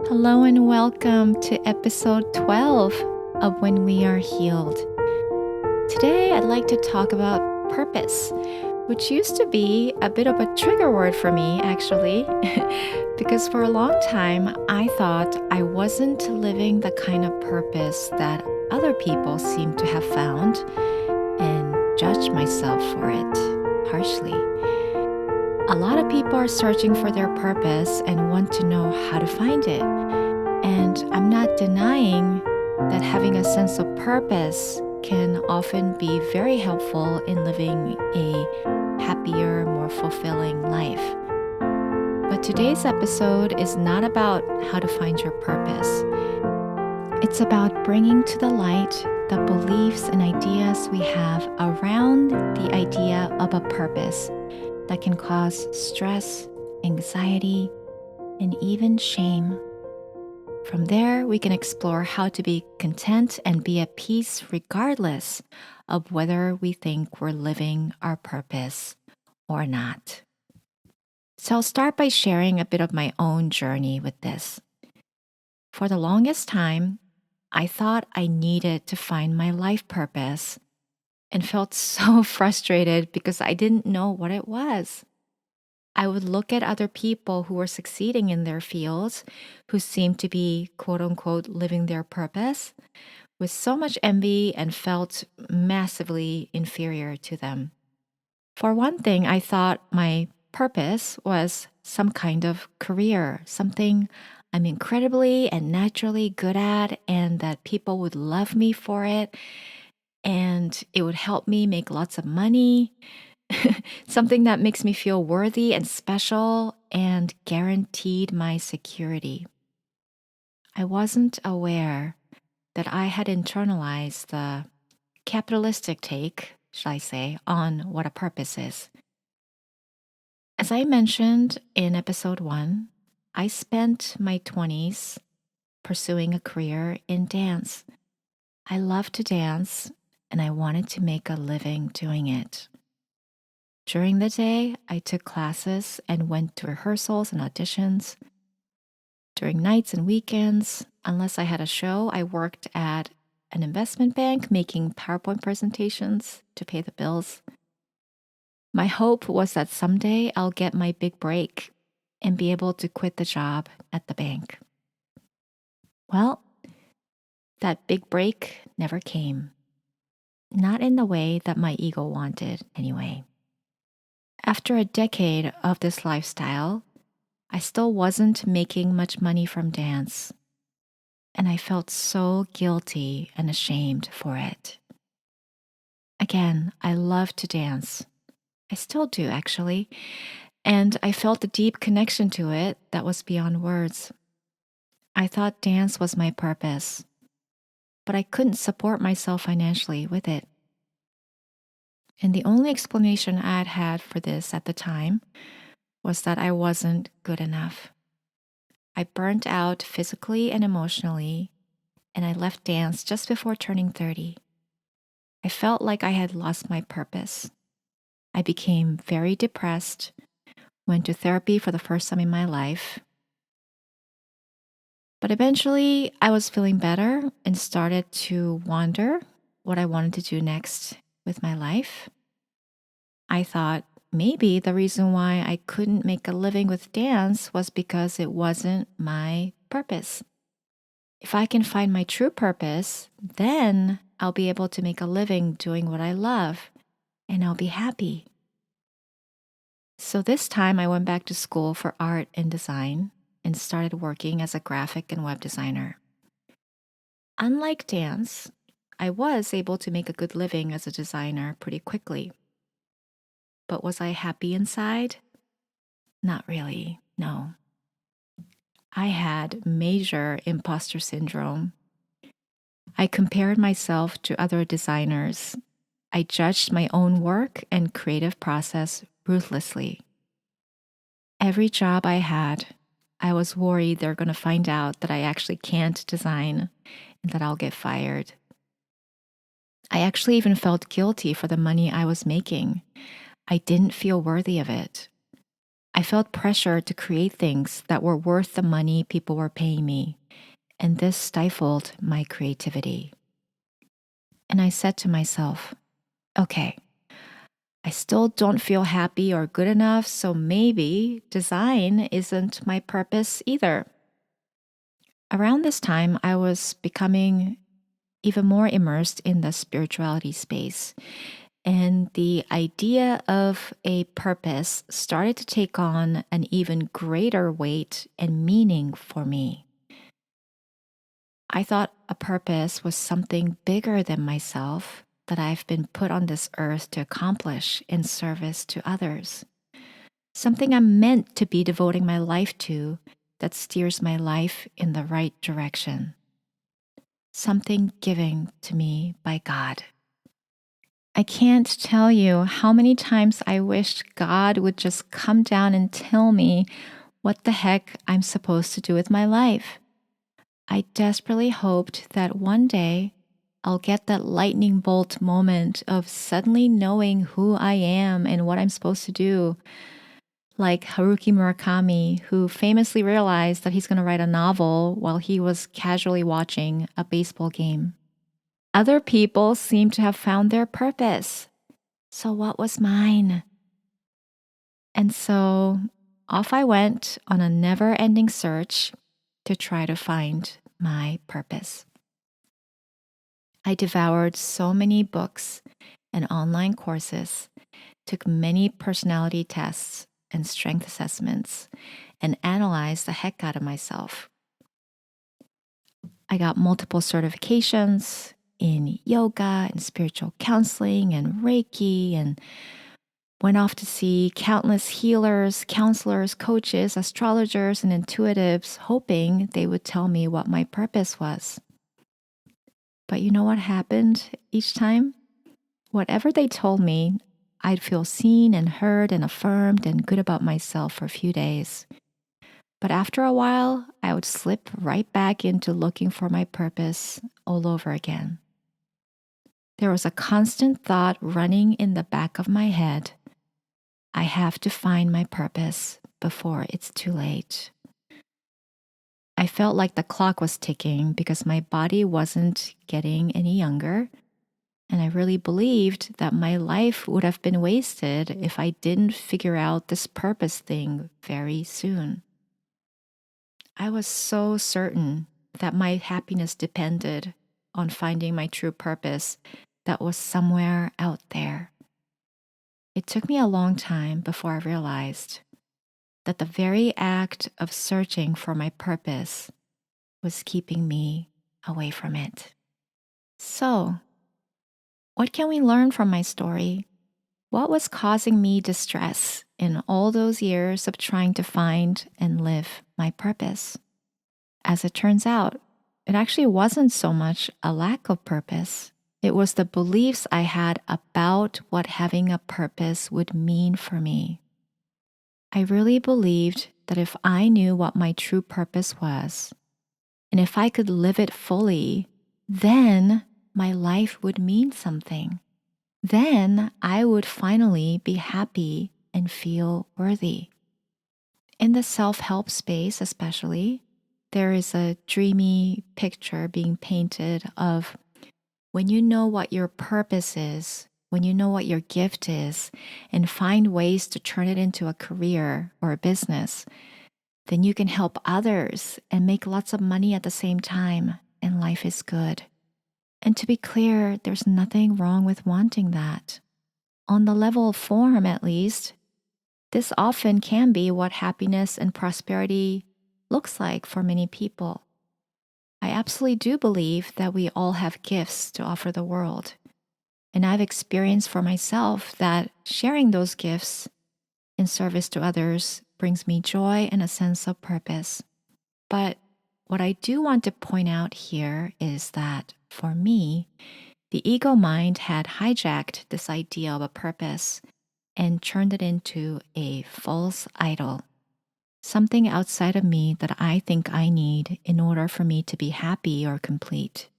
Hello and welcome to episode 12 of When We Are Healed. Today, I'd like to talk about purpose, which used to be a bit of a trigger word for me, actually, because for a long time, I thought I wasn't living the kind of purpose that other people seem to have found and judged myself for it harshly. A lot of people are searching for their purpose and want to know how to find it. And I'm not denying that having a sense of purpose can often be very helpful in living a happier, more fulfilling life. But today's episode is not about how to find your purpose. It's about bringing to the light the beliefs and ideas we have around the idea of a purpose that can cause stress, anxiety, and even shame. From there, we can explore how to be content and be at peace regardless of whether we think we're living our purpose or not. So I'll start by sharing a bit of my own journey with this. For the longest time, I thought I needed to find my life purpose and felt so frustrated because I didn't know what it was. I would look at other people who were succeeding in their fields, who seemed to be quote unquote living their purpose, with so much envy and felt massively inferior to them. For one thing, I thought my purpose was some kind of career, something I'm incredibly and naturally good at, and that people would love me for it, and it would help me make lots of money. Something that makes me feel worthy and special and guaranteed my security. I wasn't aware that I had internalized the capitalistic take, shall I say, on what a purpose is. As I mentioned in episode 1, I spent my 20s pursuing a career in dance. I loved to dance and I wanted to make a living doing it. During the day, I took classes and went to rehearsals and auditions. During nights and weekends, unless I had a show, I worked at an investment bank making PowerPoint presentations to pay the bills. My hope was that someday I'll get my big break and be able to quit the job at the bank. Well, that big break never came. Not in the way that my ego wanted, anyway. After a decade of this lifestyle, I still wasn't making much money from dance, and I felt so guilty and ashamed for it. Again, I love to dance. I still do, actually, and I felt a deep connection to it that was beyond words. I thought dance was my purpose, but I couldn't support myself financially with it. And the only explanation I'd had for this at the time was that I wasn't good enough. I burnt out physically and emotionally, and I left dance just before turning 30. I felt like I had lost my purpose. I became very depressed, went to therapy for the first time in my life. But eventually, I was feeling better and started to wonder what I wanted to do next with my life. I thought maybe the reason why I couldn't make a living with dance was because it wasn't my purpose. If I can find my true purpose, then I'll be able to make a living doing what I love, and I'll be happy. So this time I went back to school for art and design and started working as a graphic and web designer. Unlike dance, I was able to make a good living as a designer pretty quickly. But was I happy inside? Not really, no. I had major imposter syndrome. I compared myself to other designers. I judged my own work and creative process ruthlessly. Every job I had, I was worried they're going to find out that I actually can't design and that I'll get fired. I actually even felt guilty for the money I was making. I didn't feel worthy of it. I felt pressure to create things that were worth the money people were paying me, and this stifled my creativity. And I said to myself, okay, I still don't feel happy or good enough, so maybe design isn't my purpose either. Around this time, I was becoming even more immersed in the spirituality space. And the idea of a purpose started to take on an even greater weight and meaning for me. I thought a purpose was something bigger than myself that I've been put on this earth to accomplish in service to others. Something I'm meant to be devoting my life to that steers my life in the right direction. Something given to me by God. I can't tell you how many times I wished God would just come down and tell me what the heck I'm supposed to do with my life. I desperately hoped that one day I'll get that lightning bolt moment of suddenly knowing who I am and what I'm supposed to do. Like Haruki Murakami, who famously realized that he's going to write a novel while he was casually watching a baseball game. Other people seem to have found their purpose. So, what was mine? And so off I went on a never ending search to try to find my purpose. I devoured so many books and online courses, took many personality tests and strength assessments, and analyzed the heck out of myself. I got multiple certifications in yoga and spiritual counseling and Reiki, and went off to see countless healers, counselors, coaches, astrologers, and intuitives, hoping they would tell me what my purpose was. But you know what happened each time? Whatever they told me, I'd feel seen and heard and affirmed and good about myself for a few days. But after a while, I would slip right back into looking for my purpose all over again. There was a constant thought running in the back of my head. I have to find my purpose before it's too late. I felt like the clock was ticking because my body wasn't getting any younger. And I really believed that my life would have been wasted if I didn't figure out this purpose thing very soon. I was so certain that my happiness depended on finding my true purpose that was somewhere out there. It took me a long time before I realized that the very act of searching for my purpose was keeping me away from it. So, what can we learn from my story? What was causing me distress in all those years of trying to find and live my purpose? As it turns out, it actually wasn't so much a lack of purpose. It was the beliefs I had about what having a purpose would mean for me. I really believed that if I knew what my true purpose was, and if I could live it fully, then my life would mean something. Then I would finally be happy and feel worthy. In the self-help space, especially, there is a dreamy picture being painted of when you know what your purpose is, when you know what your gift is, and find ways to turn it into a career or a business, then you can help others and make lots of money at the same time, and life is good. And to be clear, there's nothing wrong with wanting that. On the level of form, at least, this often can be what happiness and prosperity looks like for many people. I absolutely do believe that we all have gifts to offer the world. And I've experienced for myself that sharing those gifts in service to others brings me joy and a sense of purpose. But what I do want to point out here is that for me, the ego mind had hijacked this idea of a purpose and turned it into a false idol, something outside of me that I think I need in order for me to be happy or complete.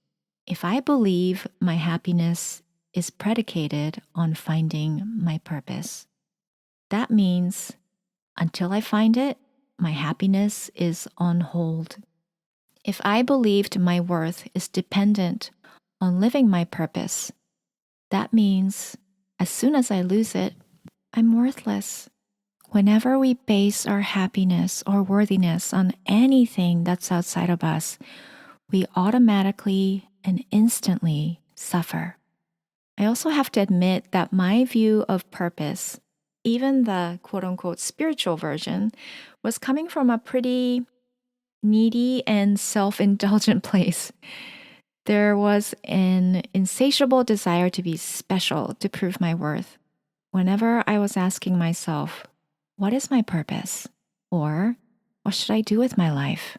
If I believe my happiness is predicated on finding my purpose, that means Until I find it, my happiness is on hold. If I believed my worth is dependent on living my purpose, that means as soon as I lose it, I'm worthless. Whenever we base our happiness or worthiness on anything that's outside of us, we automatically and instantly suffer. I also have to admit that my view of purpose, even the quote unquote spiritual version, was coming from a pretty needy and self indulgent place. There was an insatiable desire to be special, to prove my worth. Whenever I was asking myself, what is my purpose? Or what should I do with my life?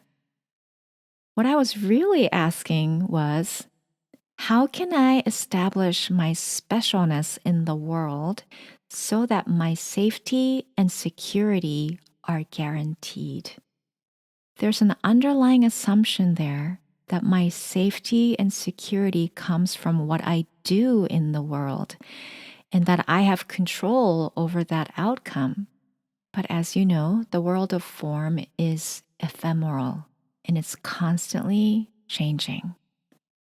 What I was really asking was, how can I establish my specialness in the world so that my safety and security are guaranteed? There's an underlying assumption there that my safety and security comes from what I do in the world and that I have control over that outcome. But as you know, the world of form is ephemeral and it's constantly changing.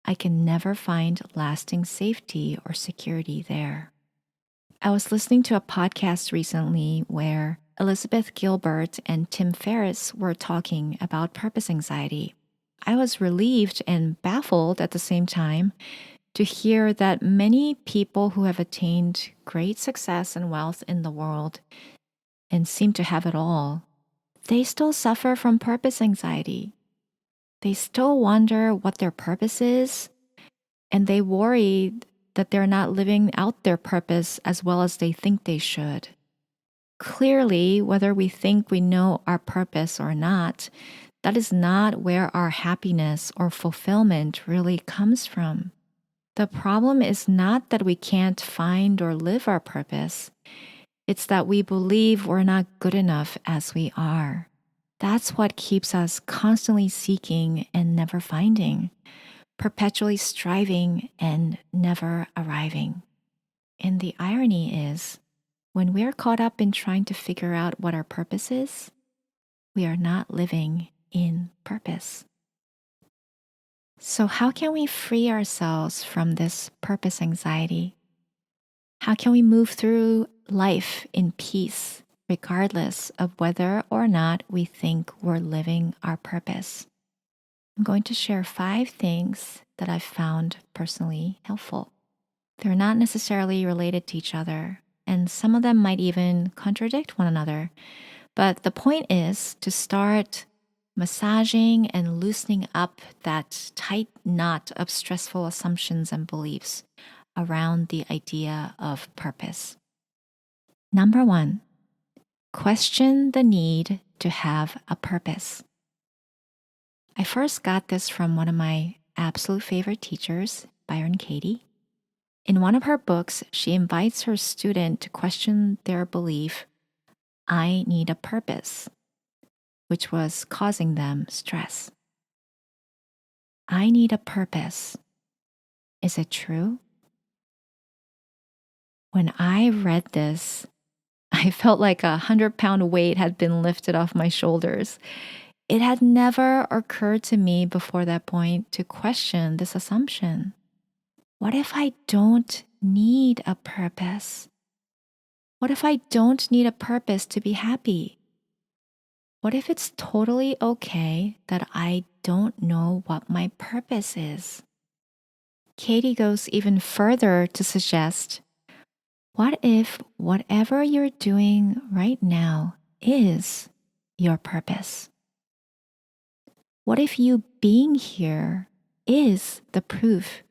I can never find lasting safety or security there. I was listening to a podcast recently where Elizabeth Gilbert and Tim Ferriss were talking about purpose anxiety. I was relieved and baffled at the same time to hear that many people who have attained great success and wealth in the world and seem to have it all, they still suffer from purpose anxiety. They still wonder what their purpose is, and they worry that they're not living out their purpose as well as they think they should. Clearly, whether we think we know our purpose or not, that is not where our happiness or fulfillment really comes from. The problem is not that we can't find or live our purpose. It's that we believe we're not good enough as we are. That's what keeps us constantly seeking and never finding, perpetually striving and never arriving. And the irony is, when we're caught up in trying to figure out what our purpose is, we are not living in purpose. So, how can we free ourselves from this purpose anxiety? How can we move through life in peace, regardless of whether or not we think we're living our purpose? I'm going to share 5 things that I've found personally helpful. They're not necessarily related to each other, and some of them might even contradict one another. But the point is to start massaging and loosening up that tight knot of stressful assumptions and beliefs around the idea of purpose. Number 1, question the need to have a purpose. I first got this from one of my absolute favorite teachers, Byron Katie. In one of her books, she invites her student to question their belief, I need a purpose, which was causing them stress. I need a purpose. Is it true? When I read this, I felt like 100-pound weight had been lifted off my shoulders. It had never occurred to me before that point to question this assumption. What if I don't need a purpose? What if I don't need a purpose to be happy? What if it's totally okay that I don't know what my purpose is? Katie goes even further to suggest, what if whatever you're doing right now is your purpose? What if you being here is the proof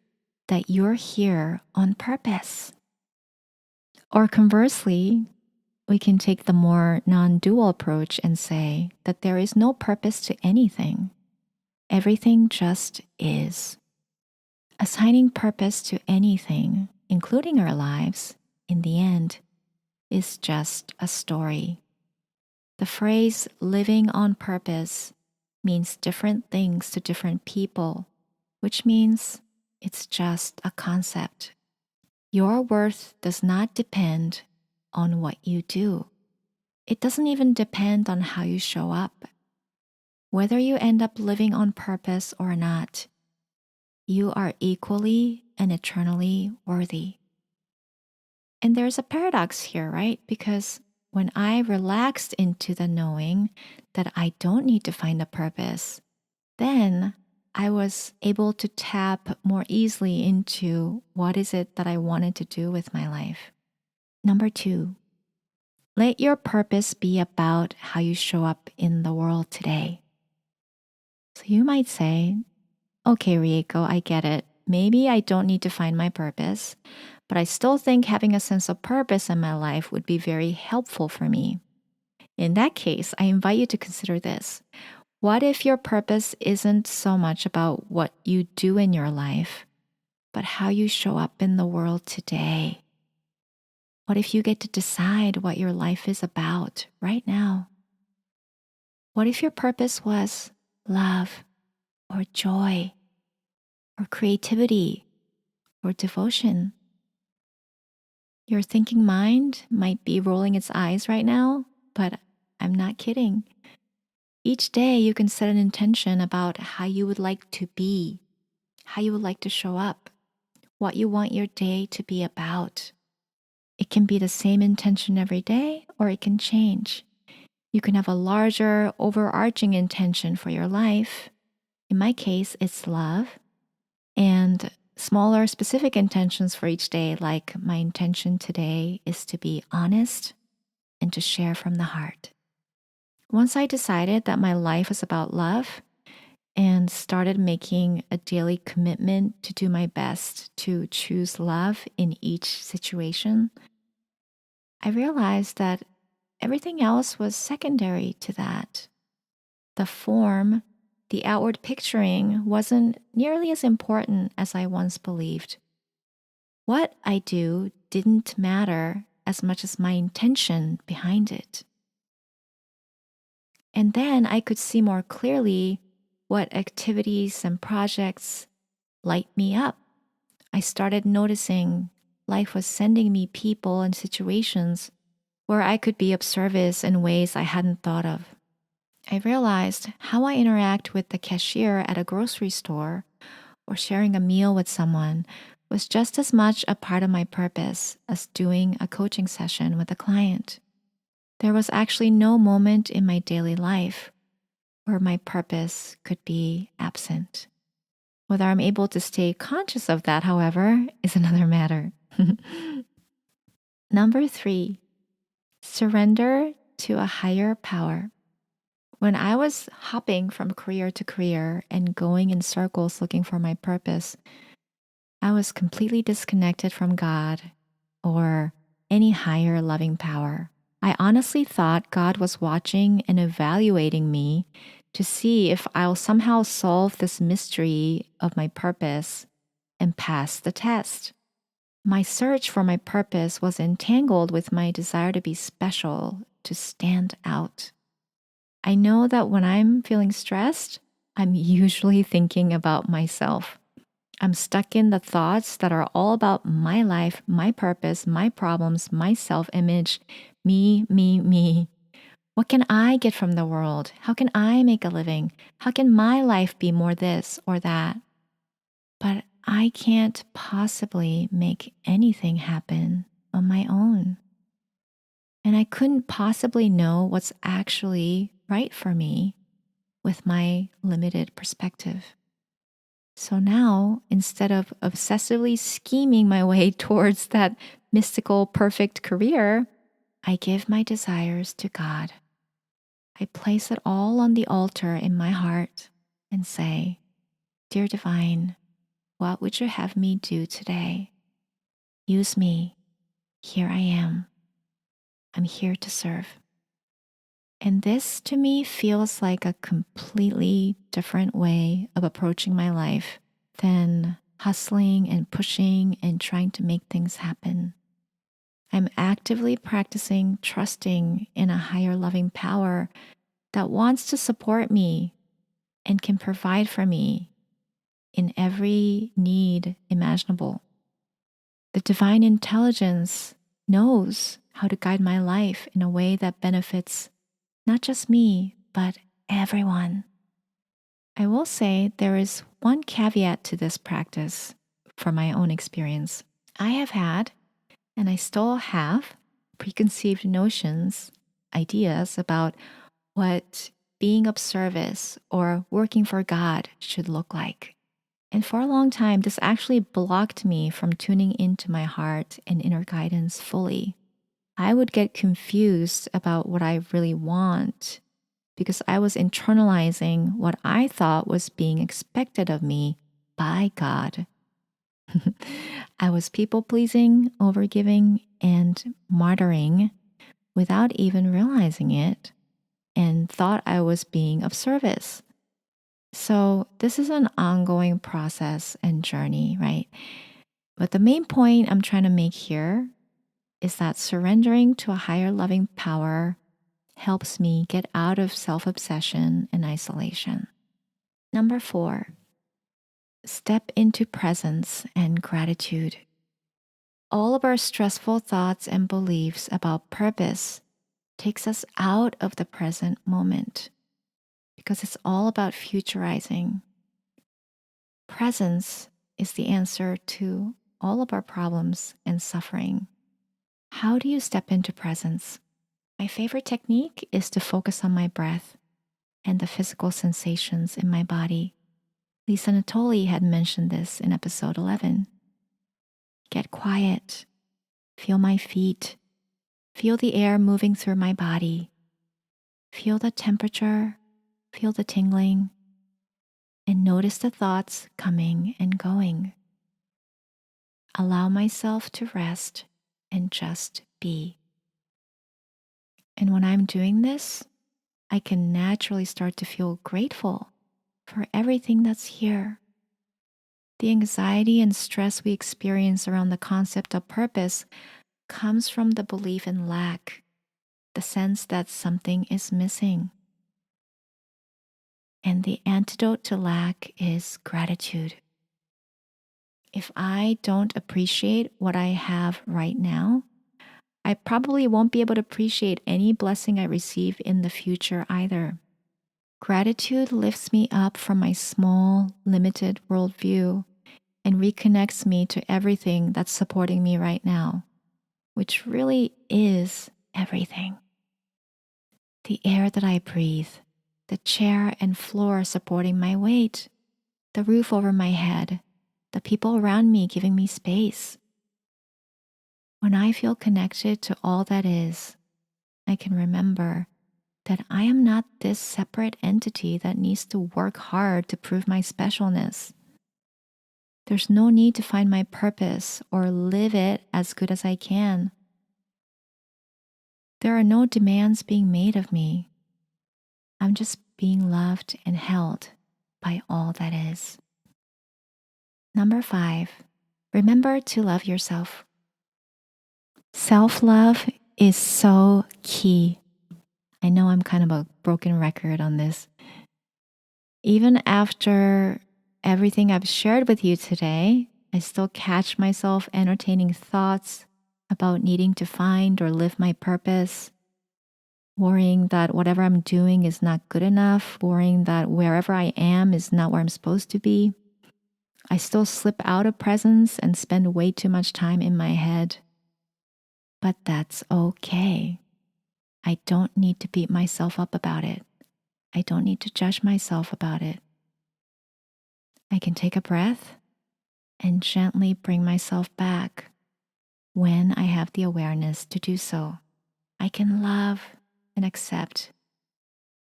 that you're here on purpose? Or conversely, we can take the more non-dual approach and say that there is no purpose to anything. Everything just is. Assigning purpose to anything, including our lives, in the end, is just a story. The phrase living on purpose means different things to different people, which means it's just a concept. Your worth does not depend on what you do. it doesn't even depend on how you show up. Whether you end up living on purpose or not, you are equally and eternally worthy. And there's a paradox here, right? Because when I relaxed into the knowing that I don't need to find a purpose, then I was able to tap more easily into what is it that I wanted to do with my life. Number 2, let your purpose be about how you show up in the world today. So you might say, okay, Rieko, I get it. Maybe I don't need to find my purpose, but I still think having a sense of purpose in my life would be very helpful for me. In that case, I invite you to consider this. What if your purpose isn't so much about what you do in your life, but how you show up in the world today? What if you get to decide what your life is about right now? What if your purpose was love or joy or creativity or devotion? Your thinking mind might be rolling its eyes right now, but I'm not kidding. Each day you can set an intention about how you would like to be, how you would like to show up, what you want your day to be about. It can be the same intention every day, or it can change. You can have a larger, overarching intention for your life. In my case, it's love. And smaller, specific intentions for each day, like my intention today is to be honest and to share from the heart. Once I decided that my life was about love and started making a daily commitment to do my best to choose love in each situation, I realized that everything else was secondary to that. The form, the outward picturing wasn't nearly as important as I once believed. What I do didn't matter as much as my intention behind it. And then I could see more clearly what activities and projects light me up. I started noticing life was sending me people and situations where I could be of service in ways I hadn't thought of. I realized how I interact with the cashier at a grocery store or sharing a meal with someone was just as much a part of my purpose as doing a coaching session with a client. There was actually no moment in my daily life where my purpose could be absent. Whether I'm able to stay conscious of that, however, is another matter. Number 3, surrender to a higher power. When I was hopping from career to career and going in circles looking for my purpose, I was completely disconnected from God or any higher loving power. I honestly thought God was watching and evaluating me to see if I'll somehow solve this mystery of my purpose and pass the test. My search for my purpose was entangled with my desire to be special, to stand out. I know that when I'm feeling stressed, I'm usually thinking about myself. I'm stuck in the thoughts that are all about my life, my purpose, my problems, my self-image, me, me, me. What can I get from the world? How can I make a living? How can my life be more this or that? But I can't possibly make anything happen on my own. And I couldn't possibly know what's actually right for me with my limited perspective. So now, instead of obsessively scheming my way towards that mystical, perfect career, I give my desires to God. I place it all on the altar in my heart and say, Dear Divine, what would you have me do today? Use me. Here I am. I'm here to serve. And this to me feels like a completely different way of approaching my life than hustling and pushing and trying to make things happen. I'm actively practicing trusting in a higher loving power that wants to support me and can provide for me in every need imaginable. The divine intelligence knows how to guide my life in a way that benefits not just me, but everyone. I will say there is one caveat to this practice from my own experience. I have had, and I still have, preconceived notions, ideas about what being of service or working for God should look like. And for a long time, this actually blocked me from tuning into my heart and inner guidance fully. I would get confused about what I really want because I was internalizing what I thought was being expected of me by God. I was people pleasing, overgiving, and martyring without even realizing it, and thought I was being of service. So, this is an ongoing process and journey, right? But the main point I'm trying to make here is that surrendering to a higher loving power helps me get out of self obsession and isolation. Number 4, step into presence and gratitude. All of our stressful thoughts and beliefs about purpose takes us out of the present moment because it's all about futurizing. Presence is the answer to all of our problems and suffering. How do you step into presence? My favorite technique is to focus on my breath and the physical sensations in my body. Lisa Natoli had mentioned this in episode 11. Get quiet, feel my feet, feel the air moving through my body, feel the temperature, feel the tingling, and notice the thoughts coming and going. Allow myself to rest and just be. And when I'm doing this, I can naturally start to feel grateful for everything that's here. The anxiety and stress we experience around the concept of purpose comes from the belief in lack, the sense that something is missing. And the antidote to lack is gratitude. If I don't appreciate what I have right now, I probably won't be able to appreciate any blessing I receive in the future either. Gratitude lifts me up from my small, limited worldview and reconnects me to everything that's supporting me right now, which really is everything. The air that I breathe, the chair and floor supporting my weight, the roof over my head, the people around me giving me space. When I feel connected to all that is, I can remember that I am not this separate entity that needs to work hard to prove my specialness. There's no need to find my purpose or live it as good as I can. There are no demands being made of me. I'm just being loved and held by all that is. Number 5, remember to love yourself. Self-love is so key. I know I'm kind of a broken record on this. Even after everything I've shared with you today, I still catch myself entertaining thoughts about needing to find or live my purpose, worrying that whatever I'm doing is not good enough, worrying that wherever I am is not where I'm supposed to be. I still slip out of presence and spend way too much time in my head. But that's okay. I don't need to beat myself up about it. I don't need to judge myself about it. I can take a breath and gently bring myself back when I have the awareness to do so. I can love and accept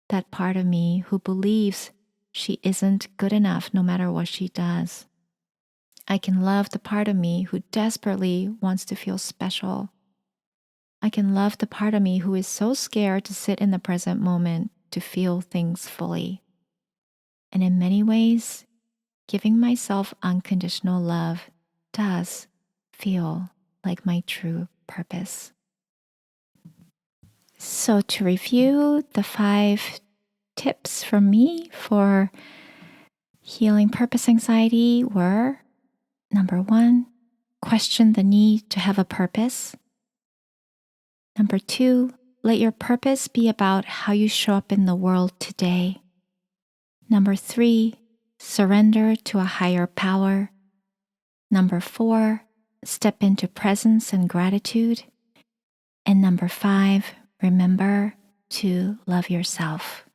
that part of me who believes she isn't good enough no matter what she does. I can love the part of me who desperately wants to feel special. I can love the part of me who is so scared to sit in the present moment to feel things fully. And in many ways, giving myself unconditional love does feel like my true purpose. So to review, the 5 tips from me for healing purpose anxiety were: number 1, question the need to have a purpose. Number 2, let your purpose be about how you show up in the world today. Number 3, surrender to a higher power. Number 4, step into presence and gratitude. And number 5, remember to love yourself.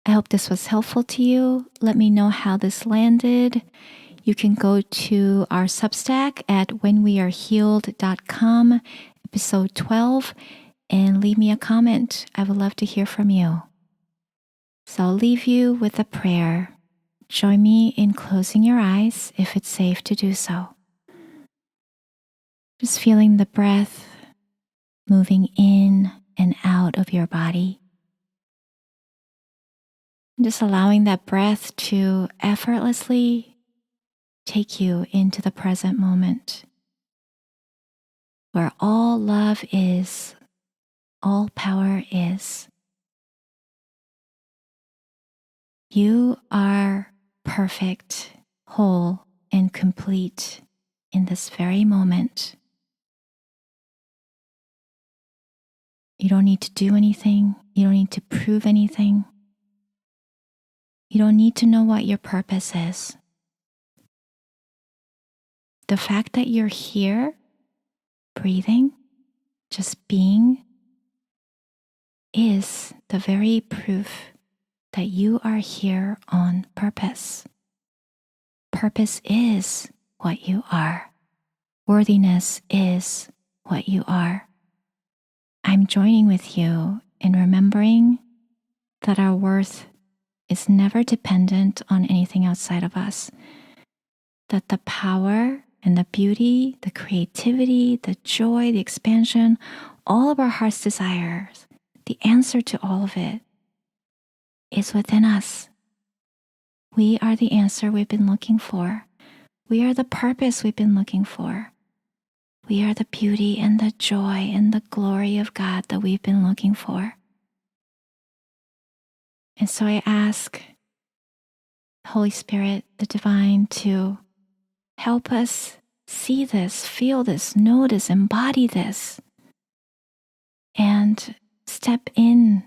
I hope this was helpful to you. Let me know how this landed. You can go to our Substack at whenwearehealed.com, episode 12, and leave me a comment. I would love to hear from you. So I'll leave you with a prayer. Join me in closing your eyes if it's safe to do so. Just feeling the breath moving in and out of your body. And just allowing that breath to effortlessly take you into the present moment, where all love is, all power is. You are perfect, whole, and complete in this very moment. You don't need to do anything. You don't need to prove anything. You don't need to know what your purpose is. The fact that you're here, breathing, just being, is the very proof that you are here on purpose. Purpose is what you are. Worthiness is what you are. I'm joining with you in remembering that our worth is never dependent on anything outside of us, that the power and the beauty, the creativity, the joy, the expansion, all of our heart's desires, the answer to all of it is within us. We are the answer we've been looking for. We are the purpose we've been looking for. We are the beauty and the joy and the glory of God that we've been looking for. And so I ask Holy Spirit, the divine, to help us see this, feel this, know this, embody this, and step in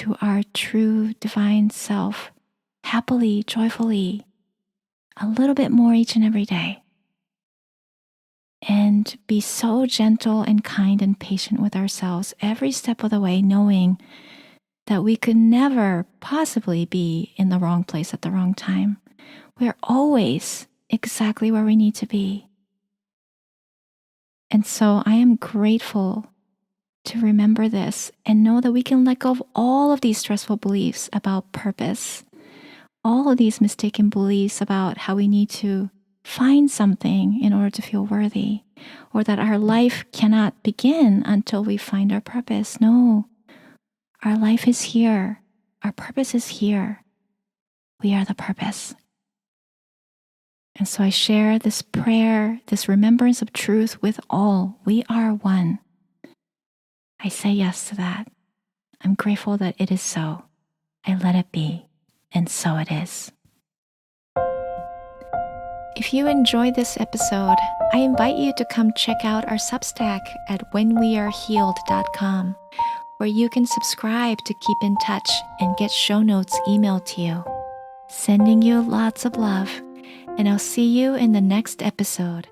to our true divine self happily, joyfully, a little bit more each and every day. And be so gentle and kind and patient with ourselves every step of the way, knowing that we could never possibly be in the wrong place at the wrong time. We're always exactly where we need to be. And so I am grateful to remember this and know that we can let go of all of these stressful beliefs about purpose, all of these mistaken beliefs about how we need to find something in order to feel worthy, or that our life cannot begin until we find our purpose. No, our life is here. Our purpose is here. We are the purpose. And so I share this prayer, this remembrance of truth with all. We are one. I say yes to that. I'm grateful that it is so. I let it be, and so it is. If you enjoyed this episode, I invite you to come check out our Substack at whenwearehealed.com, where you can subscribe to keep in touch and get show notes emailed to you. Sending you lots of love, and I'll see you in the next episode